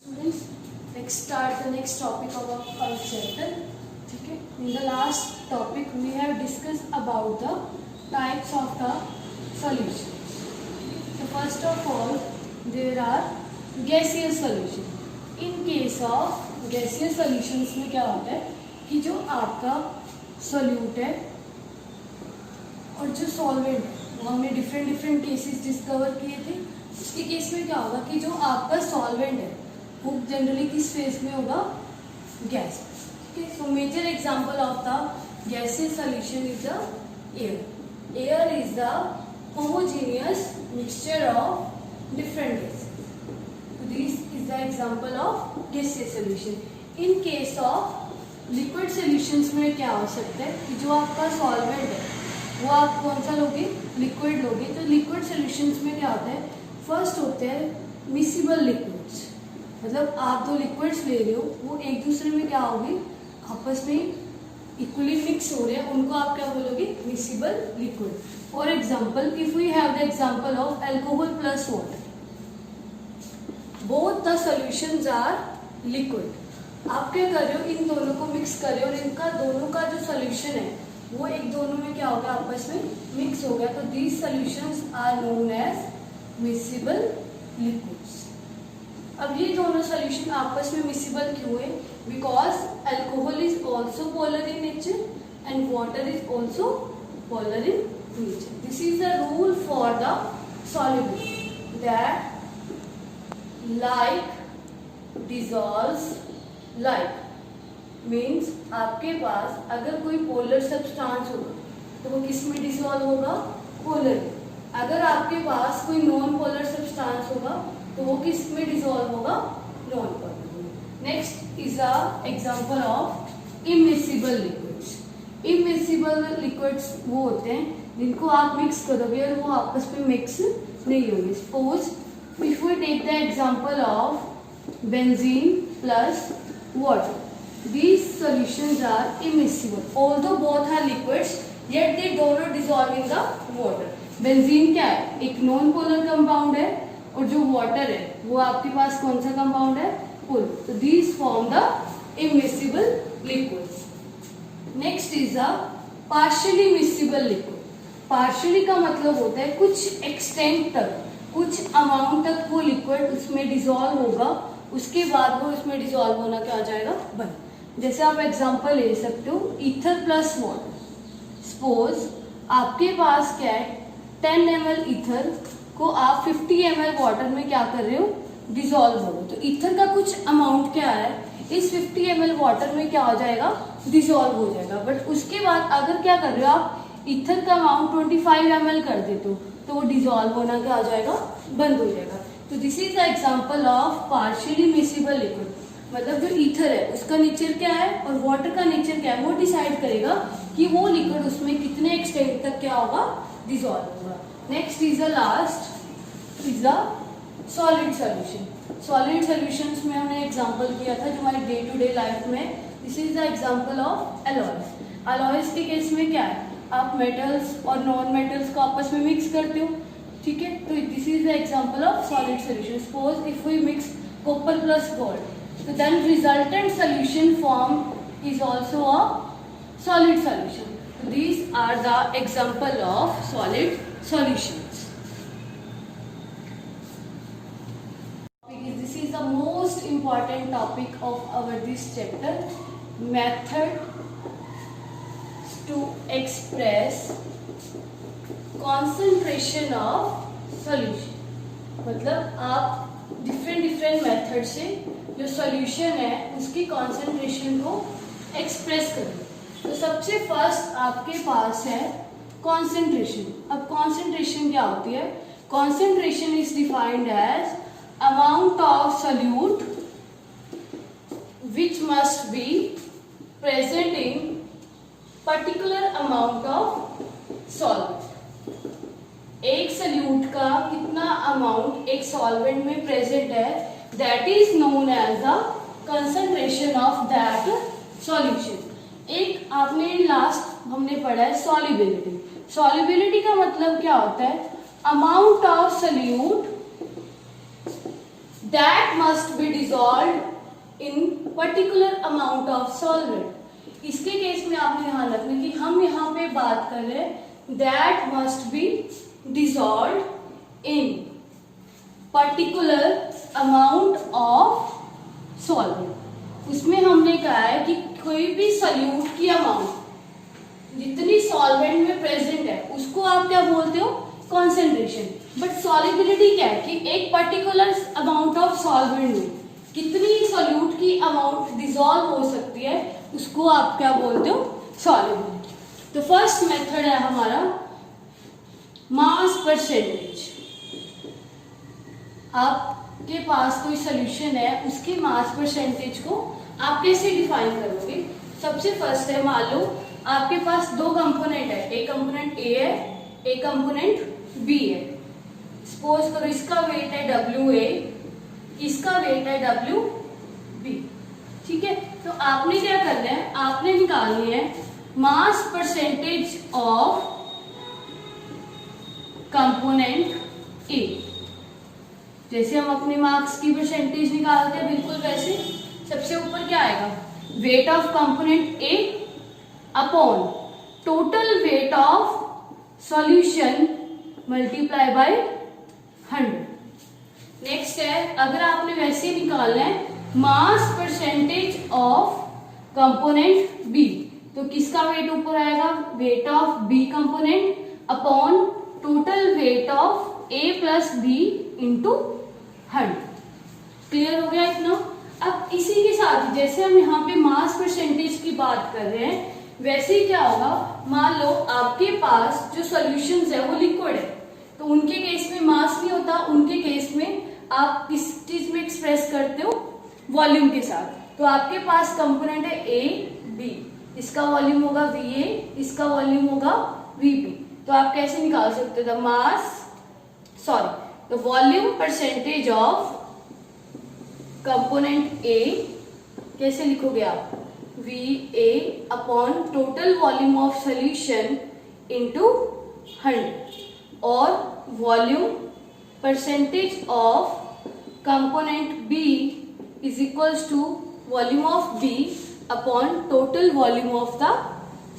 Students, let's start the next topic of our chapter. Okay. In the last topic, we have discussed about the types of the solution. So first of all, there are gaseous solution. In case of gaseous solutions में क्या होता है कि जो आपका solute है और जो solvent है, वो हमने different केसेस डिस्कवर किए थे. उसके केस में क्या होगा कि जो आपका solvent है वो जनरली किस फेज में होगा, गैस. ठीक है. So major example of the gaseous solution is the air. Air is the homogeneous mixture of different gases. So this is the example of gaseous solution. In case of liquid solutions में क्या हो सकता है कि जो आपका solvent है वो आप कौन सा लोगे, लिक्विड लोगे. तो लिक्विड सॉल्यूशंस में क्या होता है, फर्स्ट होते हैं मिसिबल लिक्विड्स. मतलब आप दो लिक्विड्स ले रहे हो, वो एक दूसरे में क्या होगी, आपस में इक्वली मिक्स हो रहे हैं, उनको आप क्या बोलोगे, miscible liquid. For example, if we have the example of alcohol plus water, both the solutions are liquid. आप क्या कर रहे हो, इन दोनों को मिक्स कर रहे हो और इनका दोनों का जो सॉल्यूशन है वो एक दोनों में क्या हो गया, आपस में मिक्स हो गया. तो these solutions are known as miscible liquids. अब ये दोनों सॉल्यूशन आपस में मिसिबल क्यों है, because alcohol is also polar in nature and water is also polar in nature. This is the rule for the soluble that like dissolves like. Means आपके पास अगर कोई पोलर सब्सटेंस होगा तो वो किस में डिसॉल्व होगा, पोलर. अगर आपके पास कोई नॉन पोलर सब्सटेंस होगा तो वो किस में डिसॉल्व होगा, non polar. Next is a example of immiscible liquids. Immiscible liquids वो होते हैं जिनको आप मिक्स करोगे और वो आपस में मिक्स नहीं होंगे. Suppose if we take the example of benzene plus water, these solutions are immiscible although both are liquids yet they do not dissolve in the water. Benzene क्या है, एक नॉन पोलर कंपाउंड है, और जो water है वो आपके पास कौन सा कंपाउंड है, पोलर. तो these form the immiscible liquids. Next is a partially miscible liquid. Partially का मतलब होता है कुछ एक्सटेंट तक, कुछ अमाउंट तक वो लिक्विड उसमें डिसॉल्व होगा, उसके बाद वो उसमें डिसॉल्व होना क्या हो जाएगा, बंद. जैसे आप एग्जांपल ले सकते हो ईथर प्लस वाटर. सपोज आपके पास क्या है, 10 ml ईथर को आप 50 ml वाटर में क्या कर रहे हो, डिसॉल्व हो रहे हो. तो ईथर का कुछ अमाउंट क्या है, इस 50 ml वाटर में क्या हो जाएगा, डिसॉल्व हो जाएगा. बट उसके बाद अगर क्या कर रहे हो आप, ईथर का अमाउंट 25 ml कर देते हो तो वो डिसॉल्व होना क्या हो जाएगा, बंद हो जाएगा. तो this is the example of partially miscible liquid. मतलब जो ईथर है उसका नेचर क्या है और वाटर का नेचर क्या है, वो डिसाइड करेगा कि वो लिक्विड उसमें कितने एक्सटेंट तक क्या होगा, डिसॉल्व होगा. Next is the last is the solid solution. Solid solutions में हमने एग्जांपल किया था जो हमारे डे टू डे लाइफ में. This is the example of alloys. Alloys के केस में क्या है, आप मेटल्स और नॉन मेटल्स को आपस में मिक्स करते हो. ठीक है. तो this is the example of solid solution. Suppose if we mix copper plus gold, so then resultant solution form is also a solid solution. So these are the example of solid solutions. This is the most important topic of our this chapter, method to express concentration of solution. मतलब आप different method से जो solution है उसकी concentration को express करें. तो सबसे फर्स्ट आपके पास है कॉन्सेंट्रेशन. अब कॉन्सेंट्रेशन क्या होती है, concentration is defined as amount of solute which must be present in particular amount of solvent. एक सॉल्यूट का कितना अमाउंट एक सॉल्वेंट में प्रेजेंट है, that is known as the concentration of that solution. एक आपने लास्ट हमने पढ़ा है सॉल्युबिलिटी. सॉल्युबिलिटी का मतलब क्या होता है, amount of solute that must be dissolved in particular amount of solvent। इसके केस में आपने ध्यान रखना कि हम यहाँ पे बात कर रहे हैं that must be dissolved in particular amount of solvent। उसमें हमने कहा है कि कोई भी सॉल्यूट की अमाउंट जितनी सॉल्वेंट में प्रेजेंट है उसको आप क्या बोलते हो, कॉन्सेंट्रेशन। बट सॉल्युबिलिटी क्या है कि एक पर्टिकुलर अमाउंट ऑफ सॉल्वेंट में कितनी सॉल्यूट की अमाउंट डिसॉल्व हो सकती है उसको आप क्या बोलते हो, सॉल्युबिलिटी। तो फर्स्ट मेथड है हमारा मास परसेंटेज। आपके पास कोई सोल्यूशन है उसकी मास परसेंटेज को आप कैसे डिफाइन करोगे। सबसे फर्स्ट है, मान लो आपके पास दो कंपोनेंट है, एक कंपोनेंट ए है एक कंपोनेंट बी है। सपोज करो इसका वेट है WA, इसका वेट है WB, ठीक है। तो आपने क्या करना है, आपने निकालनी है मास परसेंटेज ऑफ कंपोनेंट ए। जैसे हम अपने मार्क्स की परसेंटेज निकालते हैं बिल्कुल वैसे सबसे ऊपर क्या आएगा, weight of component A upon total weight of solution multiply by 100। Next है, अगर आपने वैसे निकालना है mass percentage of component B, तो किसका वेट ऊपर आएगा, weight of B component upon total weight of A plus B into 100। Clear हो गया इतना। अब इसी के साथ जैसे हम यहाँ पे मास परसेंटेज की बात कर रहे हैं वैसे ही क्या होगा, मान लो आपके पास जो सॉल्यूशंस है वो लिक्विड है, तो उनके केस में मास नहीं होता, उनके केस में आप किस चीज में एक्सप्रेस करते हो, वॉल्यूम के साथ। तो आपके पास कंपोनेंट है ए बी, इसका वॉल्यूम होगा VA, इसका वॉल्यूम होगा VB। तो आप कैसे निकाल सकते हो, the volume percentage of component A कैसे लिखोगे आप, VA upon total volume of solution into 100, और volume percentage of component B is equals to volume of B upon total volume of the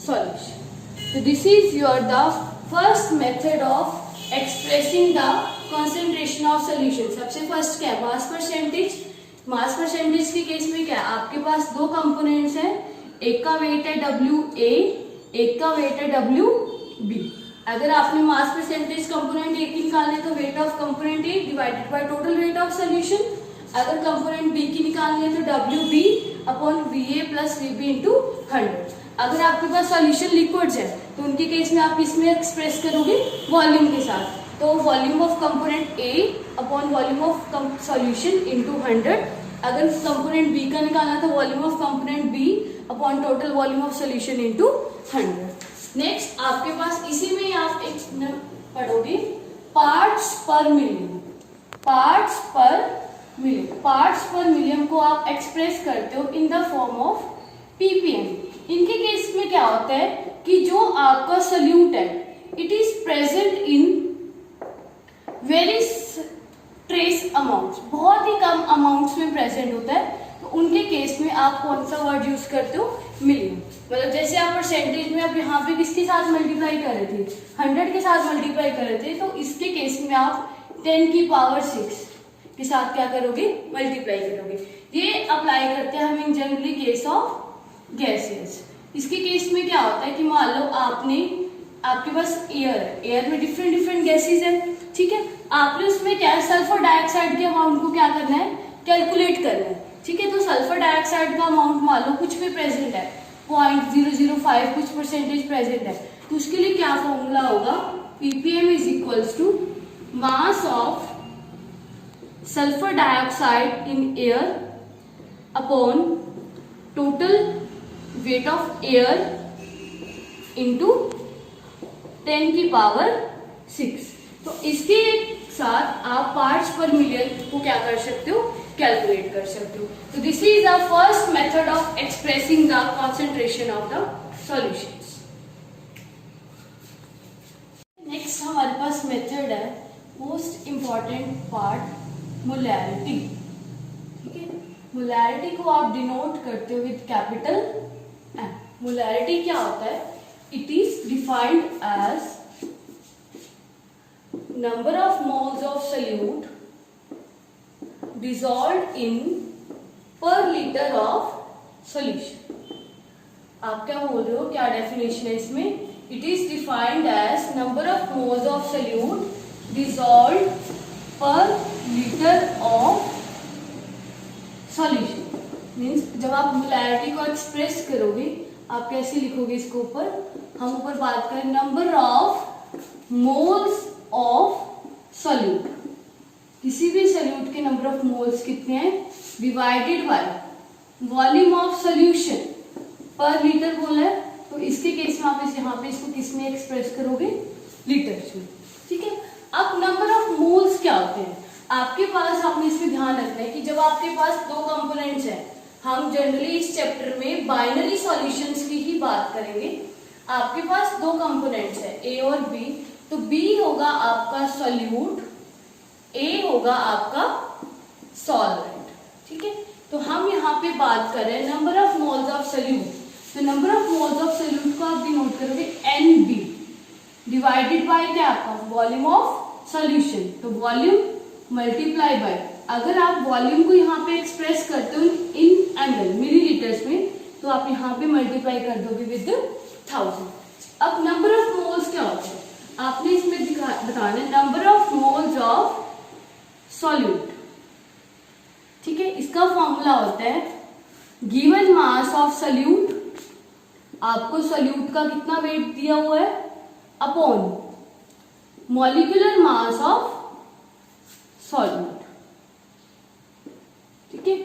solution. तो this is your the first method of expressing the concentration of solution. सबसे first क्या है, mass percentage. Mass percentage के case में क्या है, आपके पास दो कंपोनेंट्स हैं, एक का वेट है WA, एक का वेट है WB। अगर आपने मास परसेंटेज कंपोनेंट ए की निकालनी है तो wait of component A divided by total weight of solution. अगर कंपोनेंट बी की निकालनी है तो WB upon VA plus VB into 100। अगर आपके पास सॉल्यूशन लिक्विड्स है तो उनके केस में आप इसमें एक्सप्रेस करोगे वॉल्यूम के साथ, तो volume of component A upon volume of solution into 100। अगर कंपोनेंट बी का निकालना तो volume of component B upon total volume of solution into 100। Next आपके पास इसी में आप एक पढ़ोगे पार्ट्स पर मिलियन। पार्ट्स पर मिलियन को आप एक्सप्रेस करते हो in the form of ppm। इनके केस में क्या होता है कि जो आपका सोल्यूट है it is present in very trace amounts, बहुत ही कम अमाउंट्स में प्रेजेंट होता है, तो उनके केस में आप कौन सा वर्ड यूज करते हो, मिलियन। मतलब जैसे आप परसेंटेज में आप यहाँ पे किसके साथ मल्टीप्लाई कर रहे थे, 100 के साथ मल्टीप्लाई कर रहे थे, तो इसके केस में आप 10 की पावर 6 के साथ क्या करोगे, मल्टीप्लाई करोगे। ये अप्लाई करते हैं हम इन जनरली केस ऑफ गैसेस। इसके केस में क्या होता है कि मान लो आपके पास एयर है, एयर में डिफरेंट गैसेस है, ठीक है। आपने उसमें क्या सल्फर डाइऑक्साइड के अमाउंट को क्या करना है, कैलकुलेट करना है, ठीक है। तो सल्फर डाइऑक्साइड का अमाउंट मान लो कुछ भी प्रेजेंट है, 0.005 कुछ परसेंटेज प्रेजेंट है, तो उसके लिए क्या फॉर्मूला होगा, ppm is equals to mass of sulphur dioxide in air upon total weight of air into 10 की पावर 6। तो इसके साथ आप पार्ट्स पर मिलियन को क्या कर सकते हो, कैलकुलेट कर सकते हो। तो this is the first method of expressing the concentration of the solutions. Next हमारे पास मेथड है मोस्ट इंपॉर्टेंट पार्ट, मोलैरिटी। ठीक है। मोलैरिटी को आप डिनोट करते हो विद कैपिटल एम। मोलैरिटी क्या होता है? It is defined as number of moles of solute dissolved in per liter of solution। आप क्या बोल रहे हो, क्या डेफिनेशन है इसमें? It is defined as number of moles of solute dissolved per liter of solution। Means जब आप मोलैरिटी को एक्सप्रेस करोगे आप कैसे लिखोगे इसको? ऊपर हम ऊपर बात करें number of moles of solute, किसी भी सॉल्यूट के नंबर ऑफ मोल्स कितने हैं divided by volume of solution पर लीटर बोला है, तो इसके केस में आप यहाँ पे इसको किस में एक्सप्रेस करोगे? लीटर्स में। ठीक है। अब नंबर ऑफ मोल्स क्या होते हैं आपके पास? आपने इसमें ध्यान रखना है कि जब आपके पास दो कंपोनेंट्स हैं, हम जनरली इस चैप्टर में बाइनरी सॉल्यूशंस की ही बात करेंगे। आपके पास दो कंपोनेंट्स है ए और बी, तो बी होगा आपका सॉल्यूट, ए होगा आपका सॉल्वेंट। ठीक है। तो हम यहाँ पे बात कर रहे हैं number of moles of solute, तो number of moles of solute को आप डिनोट करोगे एन बी डिवाइडेड बाय क्या आपका? वॉल्यूम ऑफ सॉल्यूशन, तो वॉल्यूम मल्टीप्लाई बाय, अगर आप वॉल्यूम को यहाँ पे एक्सप्रेस करते हो इन एमएल मिलीलीटर्स में, तो आप यहाँ पे मल्टीप्लाई कर दोगे विद 1000। अब नंबर ऑफ मोल्स क्या होते हैं आपने इसमें बताना है number of moles of solute. ठीक है। इसका फॉर्मूला होता है गिवन मास ऑफ सॉल्यूट, आपको सॉल्यूट का कितना वेट दिया हुआ है upon molecular mass of solute. ठीक है।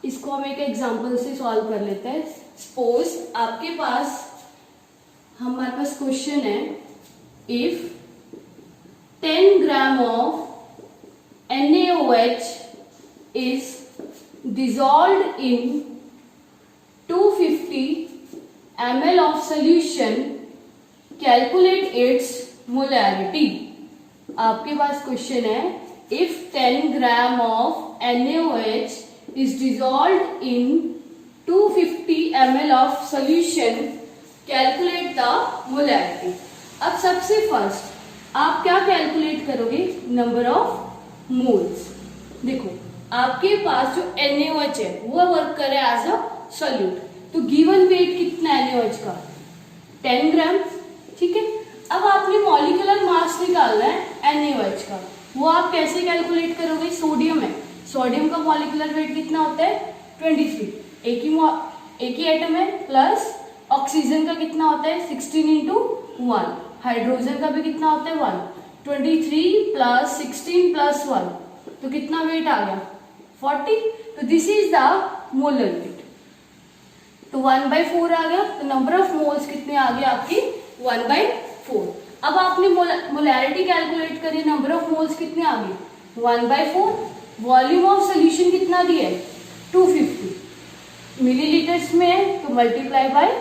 इसको हम एक एग्जांपल से सॉल्व कर लेते हैं। सपोज आपके पास हमारे पास क्वेश्चन है if 10 gram of NaOH is dissolved in 250 ml of solution, calculate its molarity। आपके पास क्वेश्चन है if 10 gram of NaOH is dissolved in 250 ml of solution, calculate the molarity। अब सबसे फर्स्ट आप क्या कैलकुलेट करोगे? Number of moles. देखो आपके पास जो NaOH है वो वर्क करे एज अ सॉल्यूट, तो गिवन वेट कितना है NaOH का? 10 ग्राम। ठीक है। अब आपने मॉलिक्यूलर मास निकालना है NaOH का, वो आप कैसे कैलकुलेट करोगे? सोडियम है, सोडियम का मॉलिक्यूलर वेट कितना होता है? 23। एक ही एटम है, प्लस ऑक्सीजन का कितना होता है? 16 × 1। हाइड्रोजन का भी कितना होता है? 1। 23 प्लस 16 प्लस 1, तो कितना वेट आ गया? 40। तो this is the molar weight, तो 1/4 आ गया। तो नंबर ऑफ मोल्स कितने आ गए आपकी? 1/4। अब आपने मोलैरिटी कैलकुलेट करी, नंबर ऑफ मोल्स कितने आ गए? 1/4। वॉल्यूम ऑफ सोल्यूशन कितना दिया है? 250 मिलीलीटर्स में है, तो मल्टीप्लाई बाय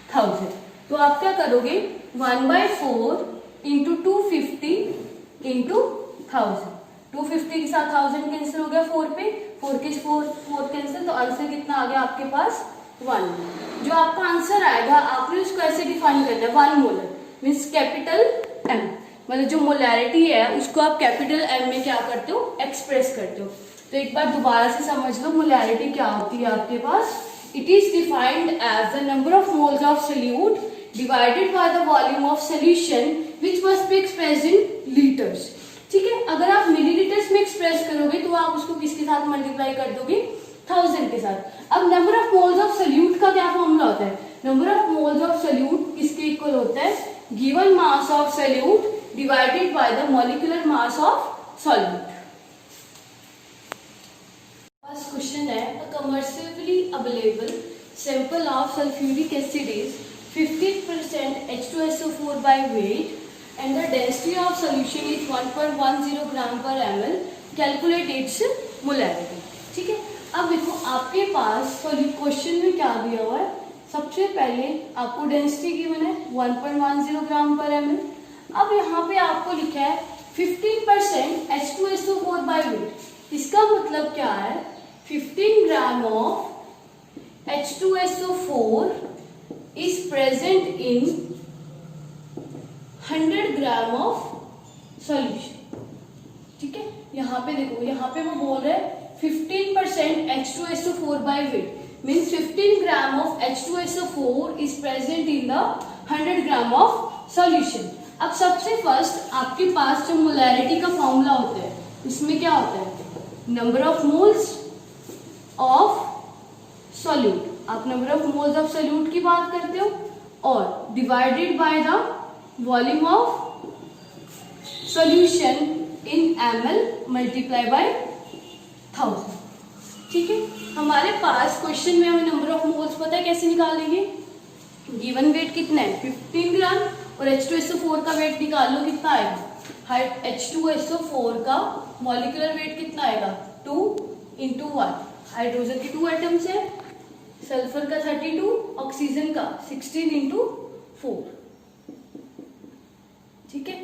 1000। तो आप क्या करोगे? 1/4 इंटू 250 इंटू 1000। 250 के साथ 1000 कैंसिल हो गया 4 पे, 4 के 4 कैंसिल, तो आंसर कितना आ गया आपके पास? 1। जो आपका आंसर आएगा आपने उसको ऐसे डिफाइन करना है 1 मोलर मीन्स कैपिटल M, मतलब जो मोलैरिटी है उसको आप कैपिटल M में क्या करते हो? एक्सप्रेस करते हो। तो एक बार दोबारा से समझ लो मोलैरिटी क्या होती है आपके पास। It is defined as the number of moles of solute divided by the volume of solution which must be expressed in liters। ठीक है। अगर आप मिलीलीटर्स में एक्सप्रेस करोगे तो आप उसको किसके साथ मल्टीप्लाई कर दोगे? 1000 के साथ। अब number of moles of solute का क्या फॉर्मूला होता है? Number of moles of solute किसके इक्वल होता है? Given mass of solute divided by the molecular mass of solute. First question है a commercially available sample of sulphuric acid is 15% H2SO4 by weight and the density of solution is 1.10 gram per ml, calculate its molarity। ठीक है। अब देखो आपके पास question में क्या दिया हुआ है? सबसे पहले आपको डेंसिटी गिवन है 1.10 ग्राम पर ml। अब यहाँ पे आपको लिखा है 15% H2SO4 by weight। इसका मतलब क्या है? 15 gram of H2SO4 is present in 100 gram of solution. ठीक है, यहाँ पे देखो, यहाँ पे वो बोल रहे हैं 15% H2SO4 by weight means 15 gram of H2SO4 is present in the 100 gram of solution। अब सबसे फर्स्ट आपके पास जो मोलैरिटी का फॉर्मूला होता है इसमें क्या होता है, number of moles of solute, आप number of moles of solute की बात करते हो, और divided by the volume of solution in ml multiply by 1000। ठीक है, हमारे पास क्वेश्चन में हमें नंबर ऑफ मोल्स पता है, कैसे निकालेंगे, गिवन वेट कितना है 15 ग्राम और H2SO4 का वेट निकाल लो, कितना आएगा, H2SO4 का मॉलिक्यूलर वेट कितना आएगा 2 × 1, हाइड्रोजन के 2 एटम्स है, सल्फर का 32, ऑक्सीजन का 16 × 4। ठीक है,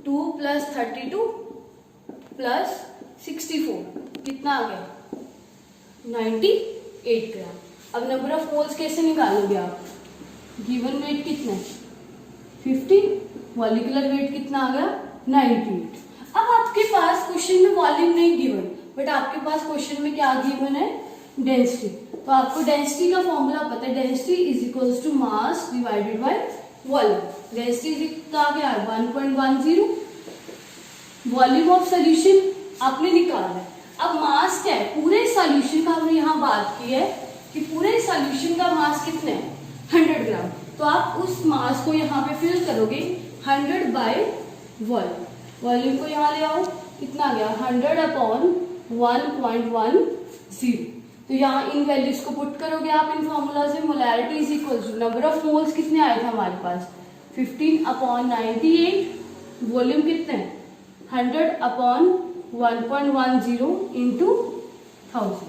2 + 32 + 64 कितना आ गया 98 ग्राम। अब नंबर ऑफ मोल्स कैसे निकालोगे आप, गिवन वेट कितना है 15, मॉलिक्यूलर वेट कितना आ गया 98। अब आपके पास क्वेश्चन में वॉल्यूम नहीं गिवन, बट आपके पास क्वेश्चन में क्या गिवन है, डेंसिटी। तो आपको डेंसिटी का फॉर्मूला पता है, density is equals to mass divided by volume. Density का क्या है 1.10, वॉल्यूम ऑफ सॉल्यूशन आपने निकाला है। अब मास क्या है, पूरे सॉल्यूशन का हमने यहाँ बात की है कि पूरे सॉल्यूशन का मास कितना है 100 ग्राम, तो आप उस मास को यहाँ पे फिल करोगे 100 बाय वॉल्यूम। वॉल्यूम को यहाँ ले आओ, कितना आ गया 100/1.10। तो यहाँ इन वैल्यूज को पुट करोगे आप इन फॉर्मूला से, molarity is equal to number of moles कितने आए थे हमारे पास 15/98, वॉल्यूम कितने 100/1.10 × 1000।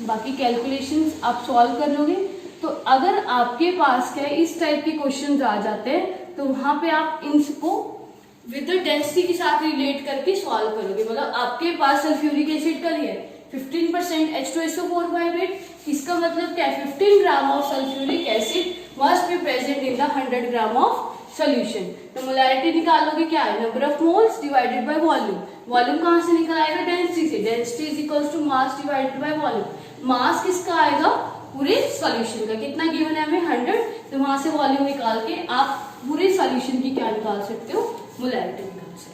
बाकी कैलकुलेशंस आप सॉल्व कर लोगे। तो अगर आपके पास क्या है इस टाइप के क्वेश्चंस आ जाते हैं तो वहां पे आप इनको विद द डेंसिटी के साथ रिलेट करके सॉल्व करोगे। मतलब आपके पास सल्फ्यूरिक एसिड का लिया है 15% H2SO4 by weight, इसका मतलब क्या है 15 gram of sulphuric acid must be present in the 100 gram of solution. तो मोलैरिटी निकालोगे क्या है, number of moles divided by volume. Volume कहां से निकल आएगा, डेंसिटी से। Density is equals to mass divided by volume. Mass किसका आएगा, पूरे सॉल्यूशन का। कितना गिवन है हमें 100, तो वहां से वॉल्यूम निकाल के आप पूरे सॉल्यूशन की क्या निकाल सकते हो, मोलैरिटी निकाल सकते हो।